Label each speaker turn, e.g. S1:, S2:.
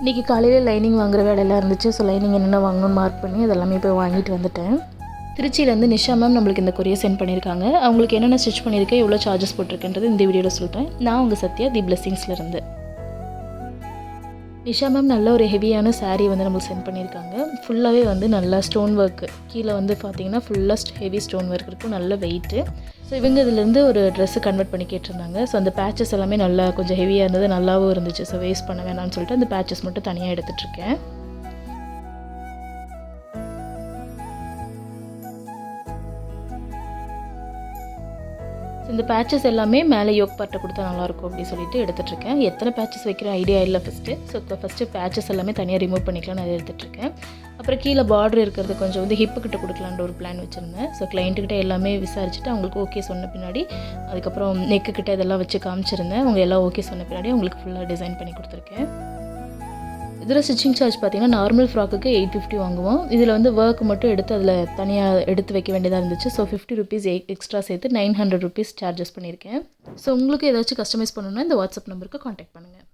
S1: இன்றைக்கி காலையில் லைனிங் வாங்குற வேலையெல்லாம் இருந்துச்சு. ஸோ லைனிங் என்னென்ன வாங்கணும்னு மார்க் பண்ணி அதெல்லாமே போய் வாங்கிட்டு வந்துட்டேன். திருச்சியிலேருந்து நிஷா மேம் நம்மளுக்கு இந்த கொரியர் சென்ட் பண்ணியிருக்காங்க. அவங்களுக்கு என்னென்ன ஸ்டிச் பண்ணியிருக்கேன், எவ்வளோ சார்ஜஸ் போட்டிருக்குன்றது இந்த வீடியோவில் சொல்கிறேன். நான் உங்கள் சத்யா, தி பிளெஸிங்ஸ்லேருந்து. நிஷா மேம் நல்ல ஒரு ஹெவியான சாரீ வந்து நம்மளுக்கு சென்ட் பண்ணியிருக்காங்க. ஃபுல்லாகவே வந்து நல்லா ஸ்டோன் ஒர்க்கு, கீழே வந்து பார்த்திங்கன்னா ஃபுல்லாக ஹெவி ஸ்டோன் ஒர்க் இருக்கும், நல்ல வெயிட்டு. ஸோ இவங்க இதுலேருந்து ஒரு ட்ரெஸ்ஸு கன்வெர்ட் பண்ணி கேட்டிருந்தாங்க. ஸோ அந்த பேச்சஸ் எல்லாமே நல்லா கொஞ்சம் ஹெவியாக இருந்தது, நல்லாவும் இருந்துச்சு. ஸோ வேஸ்ட் பண்ண வேணாம்னு சொல்லிட்டு அந்த பேச்சஸ் மட்டும் தனியாக எடுத்துகிட்ருக்கேன். இந்த பேச்சஸ் எல்லாமே மேலே யோக் பார்ட்டை கொடுத்தா நல்லாயிருக்கும் அப்படின்னு சொல்லிட்டு எடுத்துகிட்ருக்கேன். எத்தனை பேச்சஸ் வைக்கிற ஐடியா இல்லை ஃபஸ்ட்டு. ஸோ இப்போ ஃபஸ்ட்டு பேச்சஸ் எல்லாமே தனியாக ரிமூவ் பண்ணிக்கலாம்னு அதை எடுத்துகிட்ருக்கேன். அப்புறம் கீழே பார்டர் இருக்கிறது கொஞ்சம் வந்து ஹிப்புக்கிட்ட கொடுக்கலான்ற ஒரு பிளான் வச்சுருந்தேன். ஸோ கிளைண்ட்டுக்கிட்ட எல்லாமே விசாரிச்சுட்டு அவங்களுக்கு ஓகே சொன்ன பின்னாடி அதுக்கப்புறம் நெக்குக்கிட்ட இதெல்லாம் வச்சு காமிச்சிருந்தேன். அவங்க எல்லாம் ஓகே சொன்ன பின்னாடி அவங்களுக்கு ஃபுல்லாக டிசைன் பண்ணி கொடுத்துருக்கேன். இதில் ஸ்டிச்சிங் சார்ஜ் பார்த்திங்கன்னா நார்மல் ஃப்ராக்குக்கு 850 வாங்குவோம். இதில் வந்து ஒர்க் மட்டும் எடுத்து அதில் தனியாக எடுத்து வைக்க வேண்டியதாக இருந்துச்சு. ஸோ 50 ருபீஸ் எக்ஸ்ட்ரா சேர்த்து 900 ருபீஸ் சார்ஜஸ் பண்ணியிருக்கேன். ஸோ உங்களுக்கு ஏதாச்சும் கஸ்டமைஸ் பண்ணணுன்னா இந்த வாட்ஸ்அப் நம்பருக்கு காண்டாக்ட் பண்ணுங்கள்.